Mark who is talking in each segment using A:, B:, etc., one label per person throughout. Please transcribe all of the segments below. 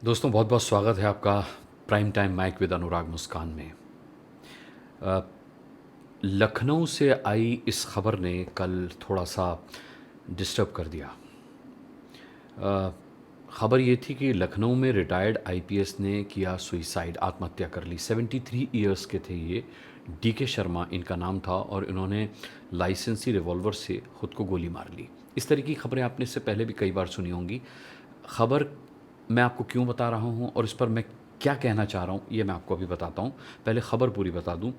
A: दोस्तों बहुत बहुत स्वागत है आपका प्राइम टाइम माइक विद अनुराग मुस्कान में। अ, लखनऊ से आई इस खबर ने कल थोड़ा सा डिस्टर्ब कर दिया। अ, खबर ये थी कि लखनऊ में रिटायर्ड आईपीएस ने किया सुइसाइड, आत्महत्या कर ली। 73 इयर्स के थे ये। डीके शर्मा इनका नाम था और इन्होंने लाइसेंसी रिवॉल्वर से ख़ुद को गोली मार ली। इस तरह की खबरें आपने इससे पहले भी कई बार सुनी होंगी। खबर मैं आपको क्यों बता रहा हूँ और इस पर मैं क्या कहना चाह रहा हूँ ये मैं आपको अभी बताता हूँ। पहले खबर पूरी बता दूँ।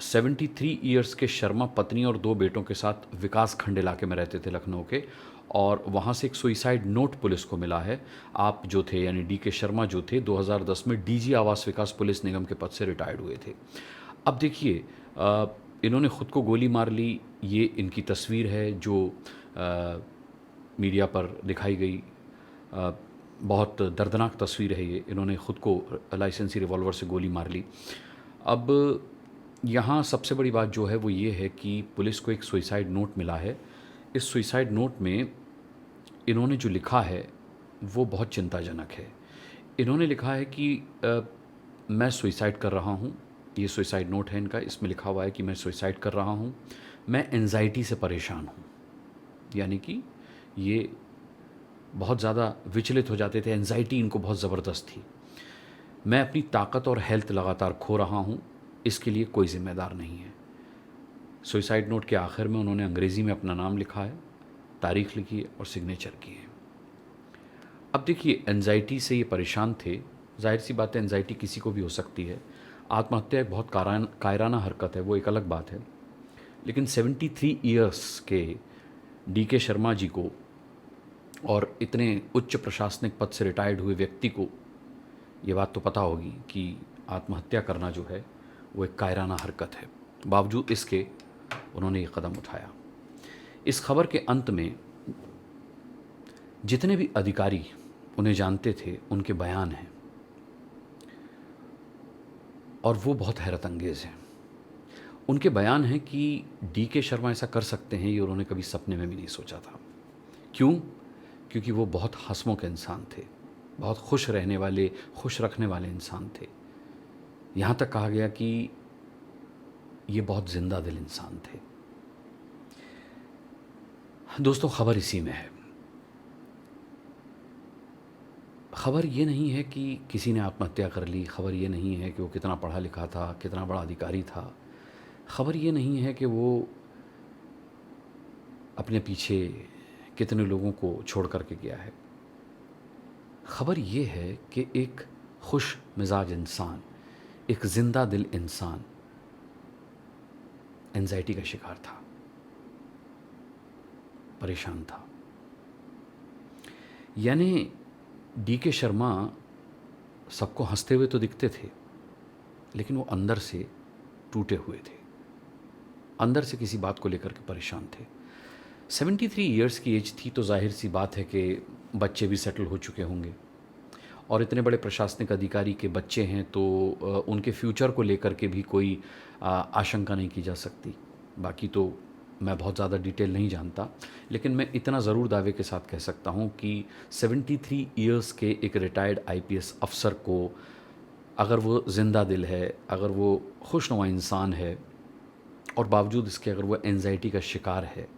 A: 73 ईयर्स के शर्मा पत्नी और 2 बेटों के साथ विकास खंड इलाके में रहते थे लखनऊ के, और वहाँ से एक सुइसाइड नोट पुलिस को मिला है। आप जो थे यानी डी के शर्मा जो थे 2010 में डीजी आवास विकास पुलिस निगम के पद से रिटायर्ड हुए थे। अब देखिए, इन्होंने ख़ुद को गोली मार ली। ये इनकी तस्वीर है जो मीडिया पर दिखाई गई। अ, बहुत दर्दनाक तस्वीर है ये। इन्होंने ख़ुद को लाइसेंसी रिवॉल्वर से गोली मार ली। अब यहाँ सबसे बड़ी बात जो है वो ये है कि पुलिस को एक सुइसाइड नोट मिला है। इस सुइसाइड नोट में इन्होंने जो लिखा है वो बहुत चिंताजनक है। इन्होंने लिखा है कि मैं सुइसाइड कर रहा हूँ। ये सुइसाइड नोट है इनका। इसमें लिखा हुआ है कि मैं सुइसाइड कर रहा हूँ, मैं एंजाइटी से परेशान हूँ। यानी कि ये बहुत ज़्यादा विचलित हो जाते थे, एंजाइटी इनको बहुत ज़बरदस्त थी। मैं अपनी ताकत और हेल्थ लगातार खो रहा हूँ, इसके लिए कोई ज़िम्मेदार नहीं है। सुइसाइड नोट के आखिर में उन्होंने अंग्रेज़ी में अपना नाम लिखा है, तारीख़ लिखी है और सिग्नेचर की है। अब देखिए, एंजाइटी से ये परेशान थे। ज़ाहिर सी बात है, एंजाइटी किसी को भी हो सकती है। आत्महत्या एक बहुत कायराना हरकत है, वो एक अलग बात है। लेकिन 73 ईयर्स के डीके शर्मा जी को और इतने उच्च प्रशासनिक पद से रिटायर्ड हुए व्यक्ति को ये बात तो पता होगी कि आत्महत्या करना जो है वो एक कायराना हरकत है। बावजूद इसके उन्होंने ये कदम उठाया। इस खबर के अंत में जितने भी अधिकारी उन्हें जानते थे उनके बयान हैं और वो बहुत हैरत अंगेज़ हैं। उनके बयान हैं कि डीके शर्मा ऐसा कर सकते हैं, ये उन्होंने कभी सपने में भी नहीं सोचा था। क्यों? क्योंकि वो बहुत हँसमुख इंसान थे, बहुत खुश रहने वाले, खुश रखने वाले इंसान थे। यहाँ तक कहा गया कि ये बहुत ज़िंदा दिल इंसान थे। दोस्तों, खबर इसी में है। खबर ये नहीं है कि किसी ने आत्महत्या कर ली, खबर ये नहीं है कि वो कितना पढ़ा लिखा था, कितना बड़ा अधिकारी था। खबर ये नहीं है कि वो अपने पीछे कितने लोगों को छोड़ कर के गया है। खबर ये है कि एक खुश मिजाज इंसान, एक ज़िंदा दिल इंसान एंजाइटी का शिकार था, परेशान था। यानी डीके शर्मा सबको हंसते हुए तो दिखते थे, लेकिन वो अंदर से टूटे हुए थे, अंदर से किसी बात को लेकर के परेशान थे। 73 इयर्स की एज थी तो जाहिर सी बात है कि बच्चे भी सेटल हो चुके होंगे, और इतने बड़े प्रशासनिक अधिकारी के बच्चे हैं तो उनके फ्यूचर को लेकर के भी कोई आशंका नहीं की जा सकती। बाकी तो मैं बहुत ज़्यादा डिटेल नहीं जानता, लेकिन मैं इतना ज़रूर दावे के साथ कह सकता हूँ कि 73 इयर्स के एक रिटायर्ड आईपीएस अफ़सर को, अगर वो ज़िंदा दिल है, अगर वो खुशनुमा इंसान है और बावजूद इसके अगर वो एंजाइटी का शिकार है,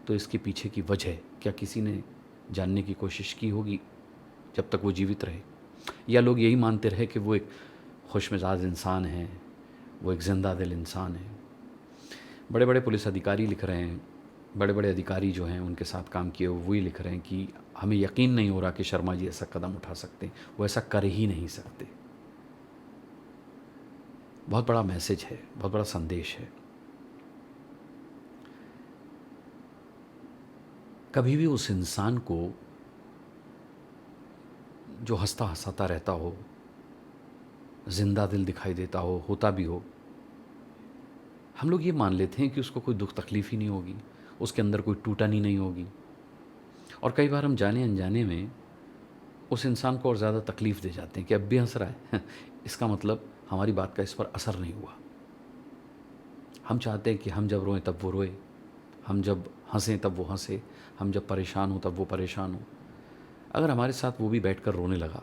A: तो इसके पीछे की वजह क्या किसी ने जानने की कोशिश की होगी जब तक वो जीवित रहे? या लोग यही मानते रहे कि वो एक खुशमिजाज इंसान है, वो एक ज़िंदा दिल इंसान है? बड़े बड़े पुलिस अधिकारी लिख रहे हैं, बड़े बड़े अधिकारी जो हैं उनके साथ काम किए हुए वही लिख रहे हैं कि हमें यकीन नहीं हो रहा कि शर्मा जी ऐसा कदम उठा सकते हैं, वो ऐसा कर ही नहीं सकते। बहुत बड़ा मैसेज है, बहुत बड़ा संदेश है। कभी भी उस इंसान को जो हँसता हँसाता रहता हो, ज़िंदा दिल दिखाई देता हो, होता भी हो, हम लोग ये मान लेते हैं कि उसको कोई दुख तकलीफ़ ही नहीं होगी, उसके अंदर कोई टूटन ही नहीं होगी। और कई बार हम जाने अनजाने में उस इंसान को और ज़्यादा तकलीफ़ दे जाते हैं कि अब भी हँस रहा है इसका मतलब हमारी बात का इस पर असर नहीं हुआ। हम चाहते हैं कि हम जब रोएं तब वो रोए, हम जब हँसें तब वो हँसे, हम जब परेशान हों तब वो परेशान हो। अगर हमारे साथ वो भी बैठकर रोने लगा,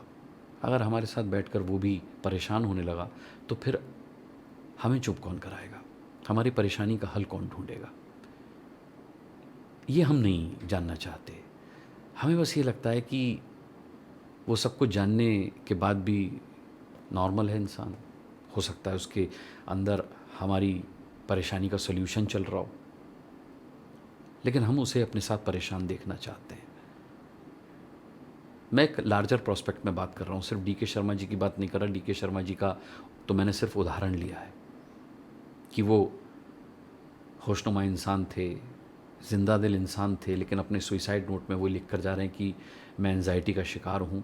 A: अगर हमारे साथ बैठकर वो भी परेशान होने लगा, तो फिर हमें चुप कौन कराएगा? हमारी परेशानी का हल कौन ढूँढेगा? ये हम नहीं जानना चाहते। हमें बस ये लगता है कि वो सब कुछ जानने के बाद भी नॉर्मल है इंसान। हो सकता है उसके अंदर हमारी परेशानी का सॉल्यूशन चल रहा हो, लेकिन हम उसे अपने साथ परेशान देखना चाहते हैं। मैं एक लार्जर प्रोस्पेक्ट में बात कर रहा हूँ, सिर्फ डीके शर्मा जी की बात नहीं कर रहा। डीके शर्मा जी का तो मैंने सिर्फ उदाहरण लिया है कि वो होशनुमा इंसान थे, जिंदा दिल इंसान थे, लेकिन अपने सुइसाइड नोट में वो लिख कर जा रहे हैं कि मैं एंजाइटी का शिकार हूँ,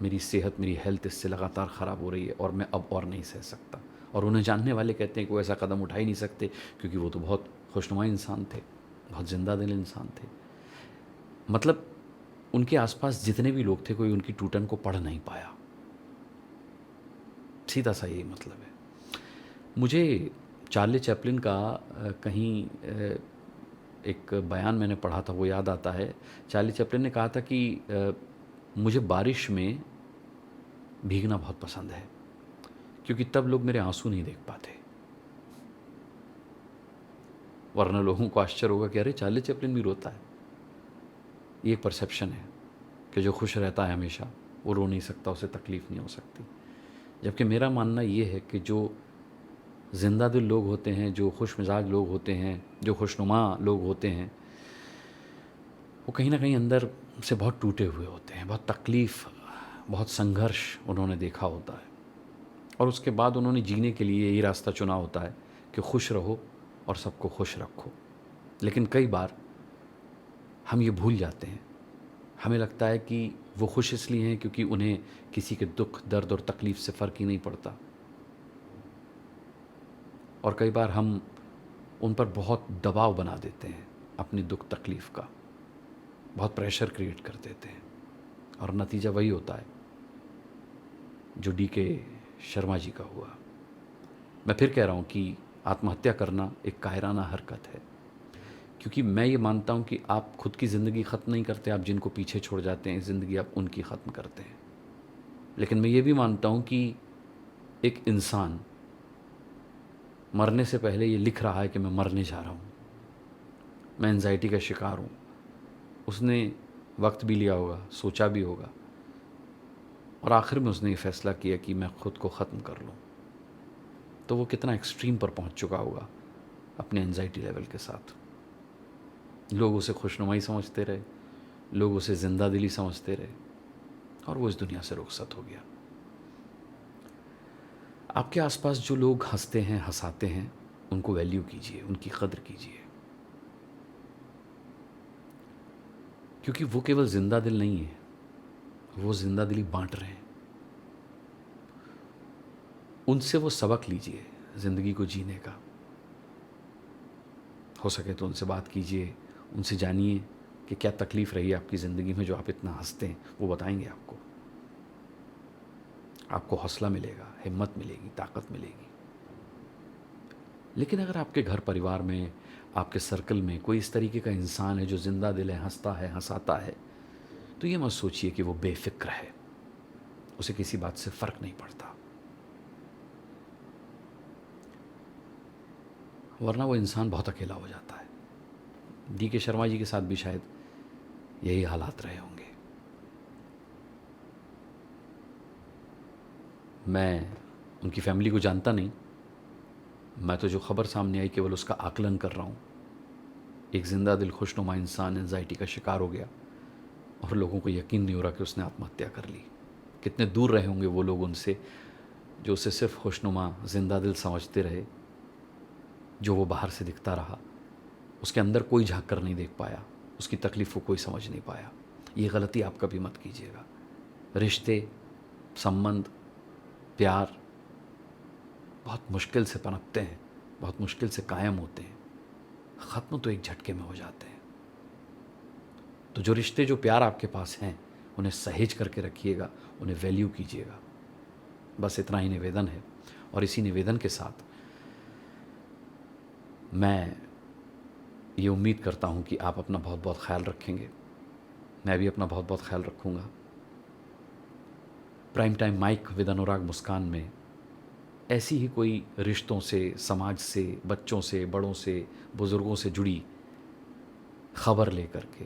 A: मेरी सेहत, मेरी हेल्थ इससे लगातार ख़राब हो रही है और मैं अब और नहीं सह सकता। और उन्हें जानने वाले कहते हैं कि वो ऐसा कदम उठा ही नहीं सकते, क्योंकि वो तो बहुत खुशनुमा इंसान थे, बहुत जिंदा दिल इंसान थे। मतलब उनके आसपास जितने भी लोग थे, कोई उनकी टूटन को पढ़ नहीं पाया। सीधा सा यही मतलब है। मुझे चार्ली चैपलिन का कहीं एक बयान मैंने पढ़ा था, वो याद आता है। चार्ली चैपलिन ने कहा था कि मुझे बारिश में भीगना बहुत पसंद है, क्योंकि तब लोग मेरे आंसू नहीं देख पाते। वरना लोगों को आश्चर्य होगा कि अरे चार्ली चैपलिन भी रोता है। ये एक परसेप्शन है कि जो खुश रहता है हमेशा, वो रो नहीं सकता, उसे तकलीफ़ नहीं हो सकती। जबकि मेरा मानना ये है कि जो ज़िंदा दिल लोग होते हैं, जो खुश मिजाज लोग होते हैं, जो खुशनुमा लोग होते हैं, वो कहीं ना कहीं अंदर से बहुत टूटे हुए होते हैं। बहुत तकलीफ़, बहुत संघर्ष उन्होंने देखा होता है, और उसके बाद उन्होंने जीने के लिए यही रास्ता चुना होता है कि खुश रहो और सबको खुश रखो। लेकिन कई बार हम ये भूल जाते हैं। हमें लगता है कि वो खुश इसलिए हैं क्योंकि उन्हें किसी के दुख, दर्द और तकलीफ़ से फ़र्क ही नहीं पड़ता। और कई बार हम उन पर बहुत दबाव बना देते हैं अपनी दुख तकलीफ़ का, बहुत प्रेशर क्रिएट कर देते हैं, और नतीजा वही होता है जो डीके शर्मा जी का हुआ। मैं फिर कह रहा हूँ कि आत्महत्या करना एक कायराना हरकत है, क्योंकि मैं ये मानता हूँ कि आप खुद की ज़िंदगी ख़त्म नहीं करते, आप जिनको पीछे छोड़ जाते हैं ज़िंदगी आप उनकी ख़त्म करते हैं। लेकिन मैं ये भी मानता हूँ कि एक इंसान मरने से पहले ये लिख रहा है कि मैं मरने जा रहा हूँ, मैं एंजाइटी का शिकार हूँ। उसने वक्त भी लिया होगा, सोचा भी होगा, और आखिर में उसने ये फ़ैसला किया कि मैं ख़ुद को ख़त्म कर लूँ। तो वो कितना एक्सट्रीम पर पहुँच चुका होगा अपने एंजाइटी लेवल के साथ। लोग उसे खुशनुमाई समझते रहे, लोग उसे ज़िंदा दिली समझते रहे, और वो इस दुनिया से रुखसत हो गया। आपके आसपास जो लोग हंसते हैं, हंसाते हैं, उनको वैल्यू कीजिए, उनकी कदर कीजिए, क्योंकि वो केवल ज़िंदा दिल नहीं है, वो ज़िंदा दिली बांट रहे हैं। उनसे वो सबक लीजिए ज़िंदगी को जीने का। हो सके तो उनसे बात कीजिए, उनसे जानिए कि क्या तकलीफ़ रही है आपकी ज़िंदगी में जो आप इतना हंसते हैं। वो बताएंगे आपको। आपको हौसला मिलेगा, हिम्मत मिलेगी, ताकत मिलेगी। लेकिन अगर आपके घर परिवार में, आपके सर्कल में कोई इस तरीके का इंसान है जो ज़िंदा दिल है, हंसता है, हंसाता है, तो ये मत सोचिए कि वो बेफ़िक्र है, उसे किसी बात से फ़र्क नहीं पड़ता। वरना वो इंसान बहुत अकेला हो जाता है। डीके शर्मा जी के साथ भी शायद यही हालात रहे होंगे। मैं उनकी फैमिली को जानता नहीं, मैं तो जो ख़बर सामने आई केवल उसका आकलन कर रहा हूँ। एक ज़िंदा दिल खुशनुमा इंसान एंजाइटी का शिकार हो गया, और लोगों को यकीन नहीं हो रहा कि उसने आत्महत्या कर ली। कितने दूर रहे होंगे वो लोग उनसे, जो उसे सिर्फ खुशनुमा ज़िंदा दिल समझते रहे, जो वो बाहर से दिखता रहा, उसके अंदर कोई झाँक कर नहीं देख पाया, उसकी तकलीफ़ को कोई समझ नहीं पाया। ये गलती आप कभी मत कीजिएगा। रिश्ते, संबंध, प्यार बहुत मुश्किल से पनपते हैं, बहुत मुश्किल से कायम होते हैं, ख़त्म तो एक झटके में हो जाते हैं। तो जो रिश्ते, जो प्यार आपके पास हैं, उन्हें सहेज करके रखिएगा, उन्हें वैल्यू कीजिएगा। बस इतना ही निवेदन है, और इसी निवेदन के साथ मैं ये उम्मीद करता हूँ कि आप अपना बहुत बहुत ख्याल रखेंगे। मैं भी अपना बहुत बहुत ख्याल रखूँगा। प्राइम टाइम माइक विद अनुराग मुस्कान में ऐसी ही कोई रिश्तों से, समाज से, बच्चों से, बड़ों से, बुज़ुर्गों से जुड़ी खबर लेकर के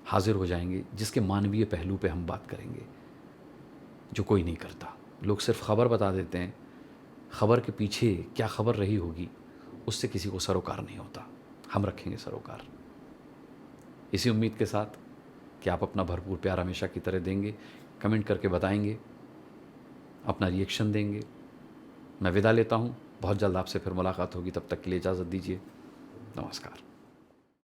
A: हाज़िर हो जाएंगे, जिसके मानवीय पहलू पे हम बात करेंगे, जो कोई नहीं करता। लोग सिर्फ खबर बता देते हैं, खबर के पीछे क्या खबर रही होगी, उससे किसी को सरोकार नहीं होता। हम रखेंगे सरोकार। इसी उम्मीद के साथ कि आप अपना भरपूर प्यार हमेशा की तरह देंगे, कमेंट करके बताएंगे, अपना रिएक्शन देंगे। मैं विदा लेता हूँ। बहुत जल्द आपसे फिर मुलाकात होगी। तब तक के लिए इजाज़त दीजिए। नमस्कार।